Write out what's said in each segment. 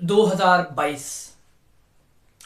2022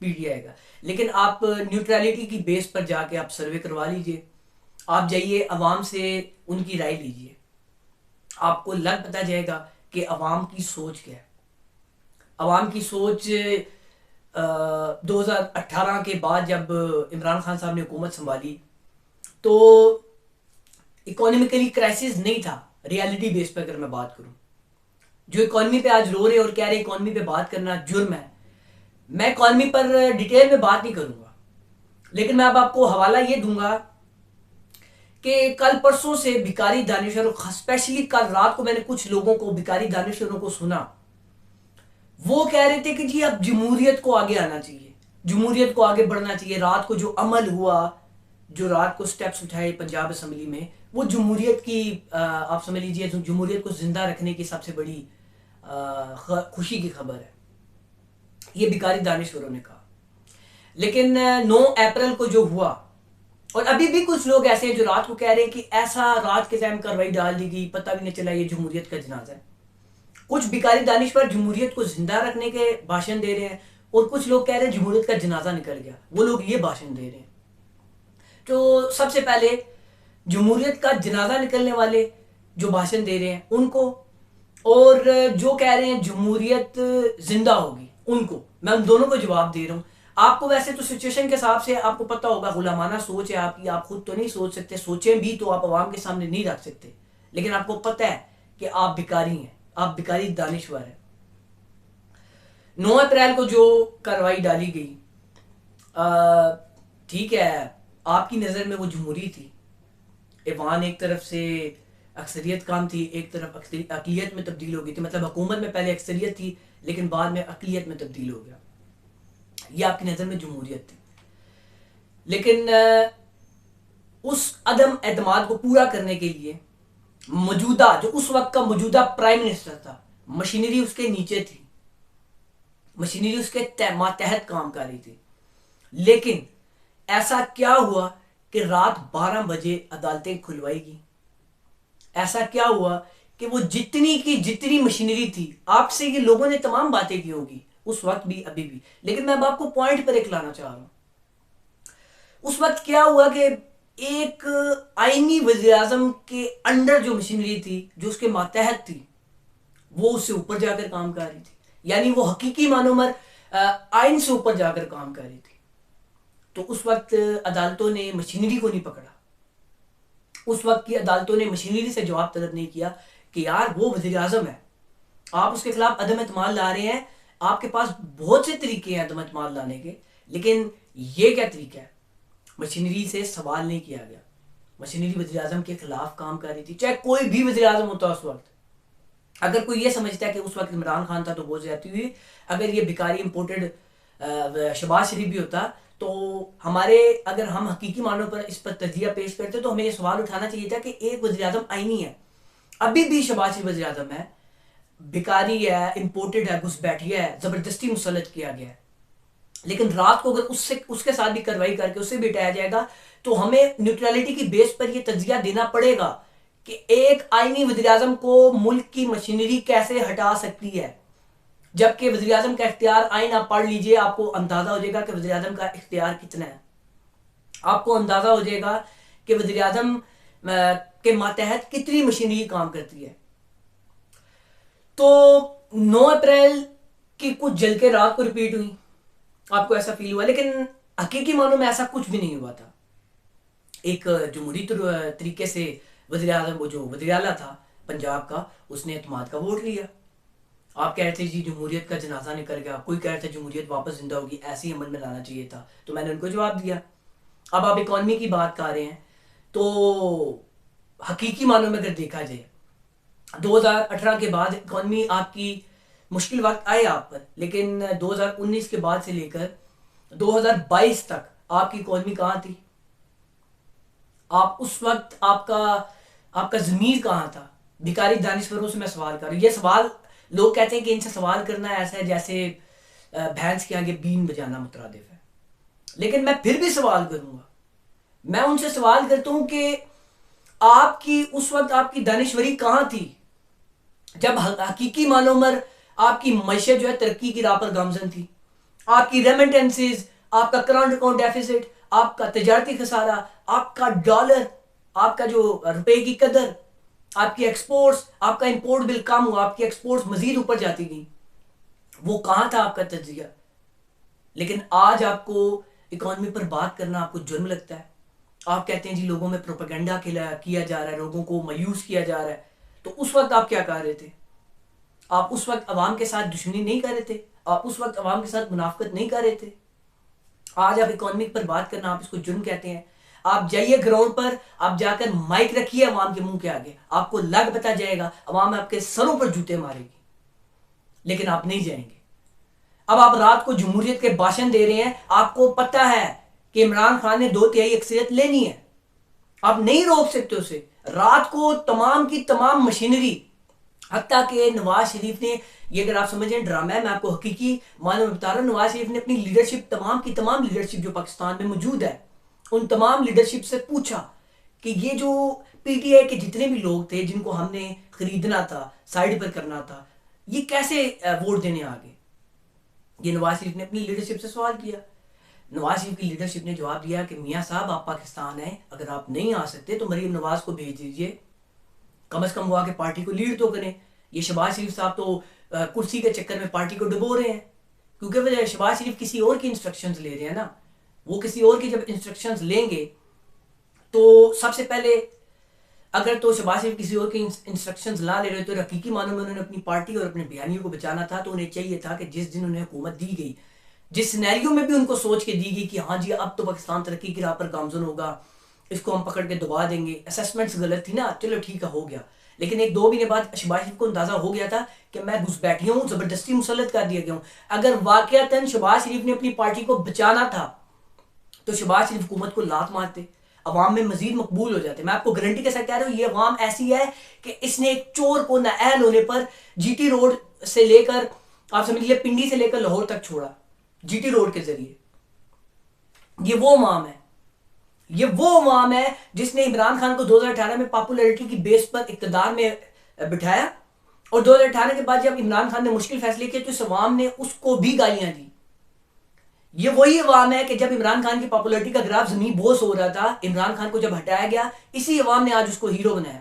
P T I کا. لیکن آپ نیوٹرلٹی کی بیس پر جا کے آپ سروے کروا لیجئے, آپ جائیے عوام سے ان کی رائے لیجئے, آپ کو لگ پتہ جائے گا کہ عوام کی سوچ کیا ہے. عوام کی سوچ 2018 کے بعد جب عمران خان صاحب نے حکومت سنبھالی تو اکانومیکلی کرائسس نہیں تھا. ریالٹی بیس پہ اگر میں بات کروں, جو اکانومی پہ آج رو رہے اور کہہ رہے اکانومی پہ بات کرنا جرم ہے, میں اکانومی پر ڈیٹیل میں بات نہیں کروں گا, لیکن میں اب آپ کو حوالہ یہ دوں گا کہ کل پرسوں سے بھکاری دانشوروں, اسپیشلی کل رات کو میں نے کچھ لوگوں کو بھکاری دانشوروں کو سنا, وہ کہہ رہے تھے کہ جی اب جمہوریت کو آگے آنا چاہیے, جمہوریت کو آگے بڑھنا چاہیے. رات کو جو عمل ہوا, جو رات کو سٹیپس اٹھائے پنجاب اسمبلی میں, وہ جمہوریت کی آپ سمجھ لیجیے جمہوریت کو زندہ رکھنے کی سب سے بڑی خوشی کی خبر ہے. یہ بھکاری دانشوروں نے کہا. لیکن 9 اپریل کو جو ہوا, اور ابھی بھی کچھ لوگ ایسے ہیں جو رات کو کہہ رہے ہیں کہ ایسا رات کے ٹائم کارروائی ڈال دی گئی, پتہ بھی نہیں چلا یہ جمہوریت کا جنازہ ہے. کچھ بھکاری دانشور جمہوریت کو زندہ رکھنے کے بھاشن دے رہے ہیں, اور کچھ لوگ کہہ رہے ہیں جمہوریت کا جنازہ نکل گیا, وہ لوگ یہ بھاشن دے رہے ہیں. تو سب سے پہلے جمہوریت کا جنازہ نکلنے والے جو بھاشن دے رہے ہیں ان کو, اور جو کہہ رہے ہیں جمہوریت زندہ ہوگی ان کو, میں ان دونوں کو جواب دے رہا ہوں. آپ کو ویسے تو سچویشن کے حساب سے آپ کو پتہ ہوگا, غلامانہ سوچ ہے آپ کی, آپ خود تو نہیں سوچ سکتے, سوچیں بھی تو آپ عوام کے سامنے نہیں رکھ سکتے, لیکن آپ کو پتہ ہے کہ آپ بھکاری ہیں, آپ بھکاری دانشور ہیں. 9 اپریل کو جو کارروائی ڈالی گئی, ٹھیک ہے آپ کی نظر میں وہ جمہوری تھی, ایوان ایک طرف سے اکثریت کام تھی, ایک طرف اقلیت میں تبدیل ہو گئی تھی. مطلب حکومت میں پہلے اکثریت تھی لیکن بعد میں اقلیت میں تبدیل ہو گیا. یہ آپ کی نظر میں جمہوریت تھی. لیکن اس عدم اعتماد کو پورا کرنے کے لیے موجودہ جو اس وقت کا موجودہ پرائم منسٹر تھا, مشینری اس کے نیچے تھی, مشینری اس کے ماتحت کام کر رہی تھی. لیکن ایسا کیا ہوا کہ رات 12 بجے عدالتیں کھلوائی گئی؟ ایسا کیا ہوا کہ وہ جتنی کی جتنی مشینری تھی, آپ سے یہ لوگوں نے تمام باتیں کی ہوگی اس وقت بھی ابھی بھی, لیکن میں اب آپ کو پوائنٹ پر ایک لانا چاہ رہا ہوں. اس وقت کیا ہوا کہ ایک آئینی وزیر اعظم کے انڈر جو مشینری تھی, جو اس کے ماتحت تھی, وہ اس سے اوپر جا کر کام کر رہی تھی. یعنی وہ حقیقی معنوں میں آئین سے اوپر جا کر کام کر رہی تھی. تو اس وقت عدالتوں نے مشینری کو نہیں پکڑا, اس وقت کی عدالتوں نے مشینری سے جواب طلب نہیں کیا کہ یار وہ وزیر اعظم ہے, آپ اس کے خلاف عدم اعتماد لا رہے ہیں, آپ کے پاس بہت سے طریقے ہیں عدم اعتماد لانے کے, لیکن یہ کیا طریقہ ہے؟ مشینری سے سوال نہیں کیا گیا. مشینری وزیر اعظم کے خلاف کام کر رہی تھی, چاہے کوئی بھی وزیر اعظم ہوتا اس وقت. اگر کوئی یہ سمجھتا ہے کہ اس وقت عمران خان تھا تو بہت زیادتی ہوئی, اگر یہ بھکاری امپورٹڈ شہباز شریف بھی ہوتا تو ہمارے, اگر ہم حقیقی معنوں پر اس پر تجزیہ پیش کرتے تو ہمیں یہ سوال اٹھانا چاہیے تھا کہ ایک وزیر اعظم آئینی ہے, ابھی بھی شہباز شریف وزیر اعظم ہے, بھکاری ہے, امپورٹڈ ہے, گھسپیٹھیا ہے, زبردستی مسلط کیا گیا ہے. لیکن رات کو اگر اس کے ساتھ بھی کارروائی کر کے اسے بھی ہٹایا جائے گا تو ہمیں نیوٹرلٹی کی بیس پر یہ تجزیہ دینا پڑے گا کہ ایک آئینی وزیر اعظم کو ملک کی مشینری کیسے ہٹا سکتی ہے, جبکہ وزیر اعظم کا اختیار آئین آپ پڑھ لیجئے, آپ کو اندازہ ہو جائے گا کہ وزیر اعظم کا اختیار کتنا ہے. آپ کو اندازہ ہو جائے گا کہ وزیر اعظم کے ماتحت کتنی مشینری کام کرتی ہے. تو 9 اپریل کی کچھ جھلکیں رات کو ریپیٹ ہوئی, آپ کو ایسا فیل ہوا, لیکن حقیقی معنوں میں ایسا کچھ بھی نہیں ہوا تھا. ایک جمہوری طریقے سے وزیر اعظم, وہ جو وزیر اعلیٰ تھا پنجاب کا, اس نے اعتماد کا ووٹ لیا. آپ کہہ رہے تھے جی جمہوریت کا جنازہ نکل گیا, کوئی کہہ رہے تھے جمہوریت واپس زندہ ہوگی, ایسے ہی عمل میں لانا چاہیے تھا, تو میں نے ان کو جواب دیا. اب آپ اکانومی کی بات کر رہے ہیں تو حقیقی معنوں میں اگر دیکھا جائے 2018 کے بعد اکانومی آپ کی مشکل وقت آئے آپ پر, لیکن 2019 کے بعد سے لے کر 2022 تک آپ کی اکانومی کہاں تھی؟ آپ اس وقت آپ کا ضمیر کہاں تھا؟ بھکاری دانشوروں سے میں سوال کر رہا ہوں. یہ سوال لوگ کہتے ہیں کہ ان سے سوال کرنا ایسا ہے جیسے بھینس کے آگے بین بجانا مترادف ہے, لیکن میں پھر بھی سوال کروں گا. میں ان سے سوال کرتا ہوں کہ آپ کی اس وقت آپ کی دانشوری کہاں تھی جب حقیقی معنوں میں آپ کی معیشت جو ہے ترقی کی راہ پر گامزن تھی؟ آپ کی ریمیٹنسز، آپ کا کرنٹ اکاؤنٹ ڈیفیسٹ، آپ کا تجارتی خسارہ، آپ کا ڈالر، آپ کا جو روپے کی قدر، آپ کی ایکسپورٹس، آپ کا امپورٹ بل کم ہوا، آپ کی ایکسپورٹس مزید اوپر جاتی گئی. وہ کہاں تھا آپ کا تجزیہ؟ لیکن آج آپ کو اکانومی پر بات کرنا آپ کو جرم لگتا ہے. آپ کہتے ہیں جی لوگوں میں پروپیگنڈا کیا جا رہا ہے، لوگوں کو مایوس کیا جا رہا ہے. تو اس وقت آپ کیا کر رہے تھے؟ آپ اس وقت عوام کے ساتھ دشمنی نہیں کر رہے تھے، آپ اس وقت عوام کے ساتھ منافقت نہیں کر رہے تھے. آج آپ اکانومی پر بات کرنا، آپ اس کو جرم کہتے ہیں. آپ جائیے گراؤنڈ پر، آپ جا کر مائک رکھیے عوام کے منہ کے آگے، آپ کو لگ بتا جائے گا، عوام آپ کے سروں پر جوتے مارے گی، لیکن آپ نہیں جائیں گے. اب آپ رات کو جمہوریت کے بھاشن دے رہے ہیں، آپ کو پتہ ہے کہ عمران خان نے 2/3 اکثریت لینی ہے، آپ نہیں روک سکتے اسے. رات کو تمام کی تمام مشینری، حتیٰ کہ نواز شریف نے، یہ اگر آپ سمجھیں ڈرامہ ہے، میں آپ کو حقیقی معنی میں بتا رہا ہوں، نواز شریف نے اپنی لیڈرشپ، تمام کی تمام لیڈرشپ جو پاکستان میں موجود ہے، ان تمام لیڈرشپ سے پوچھا کہ یہ جو پی ٹی آئی کے جتنے بھی لوگ تھے جن کو ہم نے خریدنا تھا، سائڈ پر کرنا تھا، یہ کیسے ووٹ دینے آگے؟ یہ نواز شریف نے اپنی لیڈرشپ سے سوال کیا. نواز شریف کی لیڈرشپ نے جواب دیا کہ میاں صاحب آپ پاکستان ہیں، اگر آپ نہیں آ سکتے تو مریم نواز کو بھیج دیجئے، کم از کم وہ آ کے پارٹی کو لیڈ تو کریں. یہ شہباز شریف صاحب تو کرسی کے چکر میں پارٹی کو ڈبو رہے ہیں، کیونکہ وہ شہباز شریف کسی اور کی انسٹرکشنز لے رہے ہیں نا. وہ کسی اور کی جب انسٹرکشنز لیں گے تو سب سے پہلے، اگر تو شہباز شریف کسی اور کی انسٹرکشنز نہ لے رہے تو حقیقی معنوں میں انہوں نے اپنی پارٹی اور اپنے بیانیوں کو بچانا تھا. تو انہیں چاہیے تھا کہ جس دن انہیں حکومت دی گئی، جس سینیریو میں بھی ان کو سوچ کے دی گئی کہ ہاں جی اب تو پاکستان ترقی کی راہ پر گامزن ہوگا، اس کو ہم پکڑ کے دبا دیں گے، اسیسمنٹس غلط تھی نا، چلو ٹھیک ہے ہو گیا. لیکن 1-2 مہینے بعد شہباز شریف کو اندازہ ہو گیا تھا کہ میں گھس بیٹھی ہوں، زبردستی مسلط کر دیا گیا ہوں. اگر واقعتاً شہباز شریف نے اپنی پارٹی کو بچانا تھا تو شہباز شریف حکومت کو لات مارتے، عوام میں مزید مقبول ہو جاتے. میں آپ کو گارنٹی کے ساتھ کہہ رہا ہوں، یہ عوام ایسی ہے کہ اس نے ایک چور کو نااہل ہونے پر جی ٹی روڈ سے لے کر، آپ سمجھ لیے پنڈی سے لے کر لاہور تک چھوڑا جی ٹی روڈ کے ذریعے. یہ وہ عوام ہے، یہ وہ عوام ہے جس نے عمران خان کو 2018 میں پاپولیرٹی کی بیس پر اقتدار میں بٹھایا، اور 2018 کے بعد جب عمران خان نے مشکل فیصلے کیے تو اس عوام نے اس کو بھی گالیاں دی. یہ وہی عوام ہے کہ جب عمران خان کی پاپولیرٹی کا گراف زمین بوس ہو رہا تھا، عمران خان کو جب ہٹایا گیا، اسی عوام نے آج اس کو ہیرو بنایا.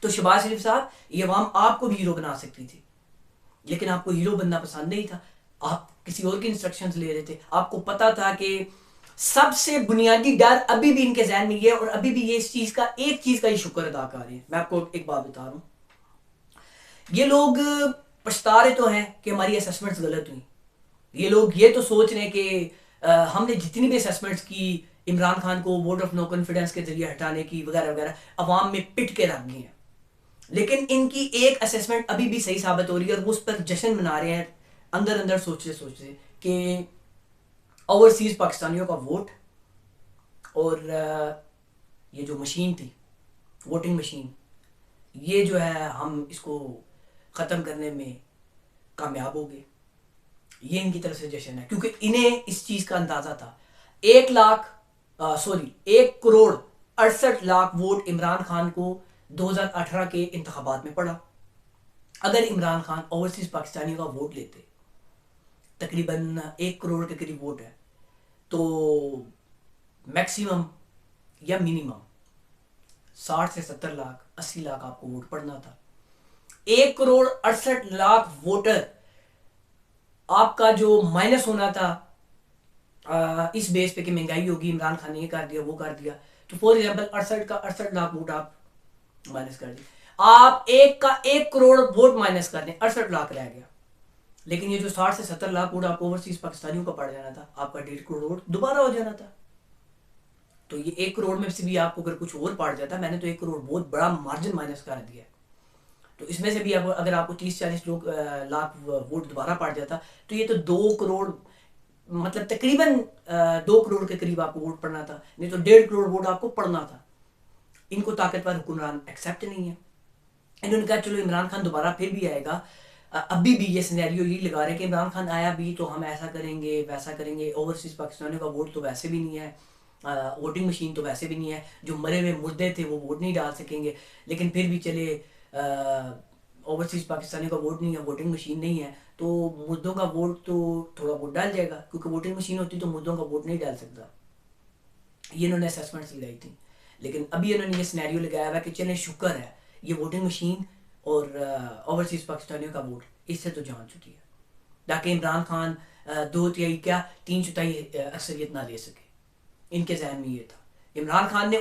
تو شہباز شریف صاحب، یہ عوام آپ کو بھی ہیرو بنا سکتی تھی، لیکن آپ کو ہیرو بننا پسند نہیں تھا. آپ کسی اور کی انسٹرکشنز لے رہے تھے. آپ کو پتا تھا کہ سب سے بنیادی ڈر ابھی بھی ان کے ذہن میں یہ ہے، اور ابھی بھی یہ اس چیز کا، ایک چیز کا ہی شکر ادا کر رہے ہیں. میں آپ کو ایک بات بتا رہا ہوں، یہ لوگ پچھتا رہے تو ہیں کہ ہماری اسیسمنٹس غلط ہوئی. یہ لوگ یہ تو سوچ رہے ہیں کہ ہم نے جتنی بھی اسیسمنٹس کی عمران خان کو ووٹ آف نو کانفیڈنس کے ذریعے ہٹانے کی وغیرہ وغیرہ، عوام میں پٹ کے رکھ گئی ہیں. لیکن ان کی ایک اسیسمنٹ ابھی بھی صحیح ثابت ہو رہی ہے، اور وہ اس پر جشن منا رہے ہیں اندر اندر سوچتے کہ اوورسیز پاکستانیوں کا ووٹ، اور یہ جو مشین تھی، ووٹنگ مشین، یہ جو ہے ہم اس کو ختم کرنے میں کامیاب ہو گئے. یہ ان کی طرف سے جشن ہے، کیونکہ انہیں اس چیز کا اندازہ تھا. 1,68,00,000 ووٹ عمران خان کو 2018 کے انتخابات میں پڑا. اگر عمران خان اوورسیز پاکستانیوں کا ووٹ لیتے، تقریباً 1 کروڑ کے قریب ووٹ ہے، تو میکسیمم یا منیمم 60 سے 70 لاکھ 80 لاکھ آپ کو ووٹ پڑنا تھا. 1,68,00,000 ووٹر آپ کا جو مائنس ہونا تھا اس بیس پہ کہ مہنگائی ہوگی، عمران خان نے یہ کر دیا وہ کر دیا، تو فور ایگزامپل 68 لاکھ ووٹ آپ مائنس کر دیں. آپ 1 کروڑ ووٹ مائنس کر دیں، 68 لاکھ رہ گیا. لیکن یہ جو 60 سے 70 لاکھ ووٹ آپ اوورسیز پاکستانیوں کا پڑ جانا تھا، آپ کا 1.5 کروڑ ووٹ دوبارہ ہو جانا تھا. تو یہ 1 کروڑ میں سے بھی آپ کو اگر کچھ اور پڑ جاتا، میں نے تو 1 کروڑ بہت بڑا مارجن مائنس کر دیا، تو اس میں سے بھی اگر آپ کو 30-40 لاکھ ووٹ دوبارہ پڑ جاتا، تو یہ تو 2 کروڑ، مطلب تقریباً 2 کروڑ کے قریب آپ کو ووٹ پڑنا تھا، نہیں تو 1.5 کروڑ ووٹ آپ کو پڑنا تھا. ان کو طاقتور حکمران ایکسیپٹ نہیں ہے. انہوں نے کہا چلو عمران خان دوبارہ پھر بھی آئے گا. ابھی بھی یہ سینیریو یہ لگا رہے کہ عمران خان آیا بھی تو ہم ایسا کریں گے ویسا کریں گے، اوورسیز پاکستانیوں کا ووٹ تو ویسے بھی نہیں ہے، ووٹنگ مشین تو ویسے بھی نہیں ہے، جو مرے ہوئے مردے تھے وہ ووٹ نہیں ڈال سکیں گے. لیکن پھر بھی چلے اوورسیز پاکستانی کا ووٹ نہیں ہے، ووٹنگ مشین نہیں ہے، تو مردوں کا ووٹ تو تھوڑا بہت ڈال جائے گا، کیونکہ ووٹنگ مشین ہوتی تو مردوں کا ووٹ نہیں ڈال سکتا. یہ انہوں نے اسیسمنٹس لگائی تھیں. لیکن ابھی انہوں نے یہ سینیریو لگایا ہوا کہ چلیں شکر ہے یہ ووٹنگ مشین اور اوورسیز پاکستانیوں کا ووٹ اس سے تو جان چکی ہے، تاکہ عمران خان 2/3 کیا 3/4 اکثریت نہ لے سکے. ان کے ذہن میں یہ تھا. عمران خان نے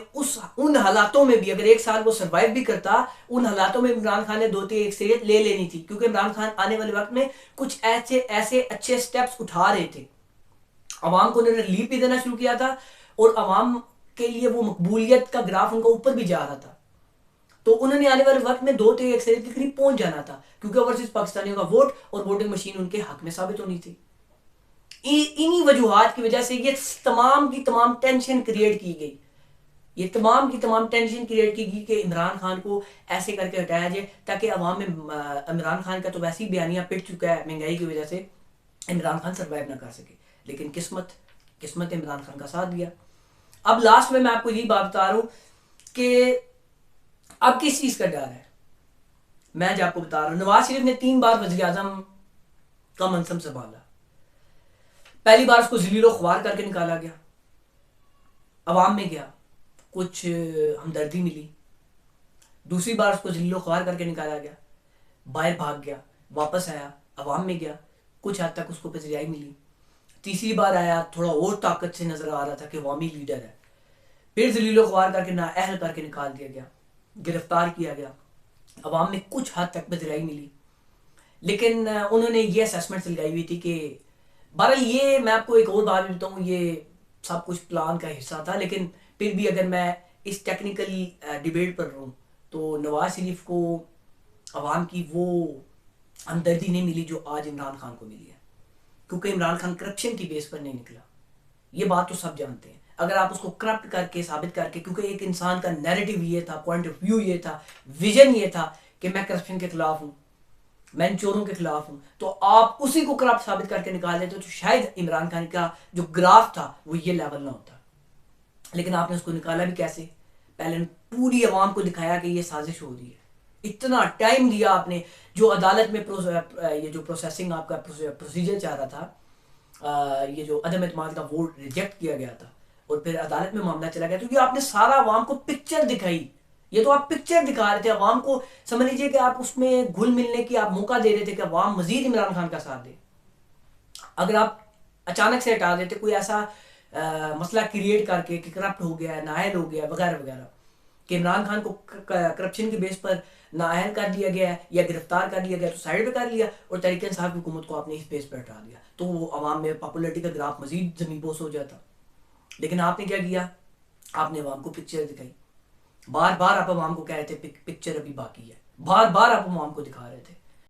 ان حالاتوں میں بھی اگر 1 سال وہ سروائیو بھی کرتا، ان حالاتوں میں عمران خان نے 2/3 اکثریت لے لینی تھی، کیونکہ عمران خان آنے والے وقت میں کچھ ایسے اچھے سٹیپس اٹھا رہے تھے. عوام کو انہوں نے ریلیف بھی دینا شروع کیا تھا، اور عوام کے لیے وہ مقبولیت کا گراف ان کا اوپر بھی جا رہا تھا. تو انہوں نے آنے والے وقت میں 2/3 اکثریت کے قریب پہنچ جانا تھا، کیونکہ اوورسیز پاکستانیوں کا ووٹ اور ووٹنگ مشین ان کے حق میں ثابت ہونی تھی. انہی وجوہات کی وجہ سے یہ تمام کی تمام ٹینشن کریٹ کی گئی. یہ تمام کی تمام ٹینشن کریٹ کی گئی کہ عمران خان کو ایسے کر کے ہٹایا جائے، تاکہ عوام میں عمران خان کا تو ویسے ہی بیانیہ پٹ چکا ہے مہنگائی کی وجہ سے، عمران خان سروائیو نہ کر سکے. لیکن قسمت عمران خان کا ساتھ دیا. اب لاسٹ میں آپ کو یہی بات بتا رہا ہوں کہ اب کس چیز کا ڈر ہے. میں جو آپ کو بتا رہا ہوں، نواز شریف نے 3 بار وزیر اعظم کا منصب سنبھالا. پہلی بار اس کو ذلیل و خوار کر کے نکالا گیا، عوام میں گیا، کچھ ہمدردی ملی. دوسری بار اس کو ذلیل و خوار کر کے نکالا گیا، باہر بھاگ گیا، واپس آیا، عوام میں گیا، کچھ حد تک اس کو پذیرائی ملی. تیسری بار آیا، تھوڑا اور طاقت سے نظر آ رہا تھا کہ عوامی لیڈر ہے، پھر ذلیل و خوار کر کے نااہل کر کے نکال دیا گیا، گرفتار کیا گیا، عوام میں کچھ حد تک پذیرائی ملی. لیکن انہوں نے یہ اسیسمنٹ لگائی ہوئی تھی کہ بہرحال یہ میں آپ کو ایک اور بات بھی بتاؤں، یہ سب کچھ پلان کا حصہ تھا. لیکن پھر بھی اگر میں اس ٹیکنیکل ڈیبیٹ پر رہوں تو نواز شریف کو عوام کی وہ ہمدردی نہیں ملی جو آج عمران خان کو ملی ہے، کیونکہ عمران خان کرپشن کی بیس پر نہیں نکلا. یہ بات تو سب جانتے ہیں. اگر آپ اس کو کرپٹ کر کے ثابت کر کے، کیونکہ ایک انسان کا نیریٹو یہ تھا، پوائنٹ آف ویو یہ تھا، ویژن یہ تھا کہ میں کرپشن کے خلاف ہوں، میں ان چوروں کے خلاف ہوں، تو آپ اسی کو کرپٹ ثابت کر کے نکال دیتے تو شاید عمران خان کا جو گراف تھا وہ یہ لیول نہ ہوتا. لیکن آپ نے اس کو نکالا بھی کیسے؟ پہلے پوری عوام کو دکھایا کہ یہ سازش ہو رہی ہے. اتنا ٹائم دیا آپ نے، جو عدالت میں یہ جو پروسیسنگ آپ کا پروسیجر چاہ رہا تھا، یہ جو عدم اعتماد کا ووٹ ریجیکٹ کیا گیا تھا اور پھر عدالت میں معاملہ چلا گیا، تو یہ آپ نے سارا عوام کو پکچر دکھائی. یہ تو آپ پکچر دکھا رہے تھے عوام کو، سمجھ لیجیے کہ آپ اس میں گھل ملنے کی آپ موقع دے رہے تھے کہ عوام مزید عمران خان کا ساتھ دے. اگر آپ اچانک سے ہٹا دیتے، کوئی ایسا مسئلہ کریٹ کر کے کہ کرپٹ ہو گیا، نااہل ہو گیا وغیرہ وغیرہ، کہ عمران خان کو کرپشن کی بیس پر نااہل کر دیا گیا ہے یا گرفتار کر لیا گیا تو سائڈ پہ کر لیا، اور تحریک انصاف کی حکومت کو آپ نے اس بیس پہ ہٹا دیا، تو وہ عوام میں پاپولرٹی کا گراف مزید زمین بوس ہو جاتا. لیکن آپ نے کیا کیا؟ آپ نے عوام کو پکچر دکھائی. بار بار آپ عوام کو کہہ رہے تھے پکچر ابھی باقی ہے، بار بار آپ عوام کو دکھا رہے تھے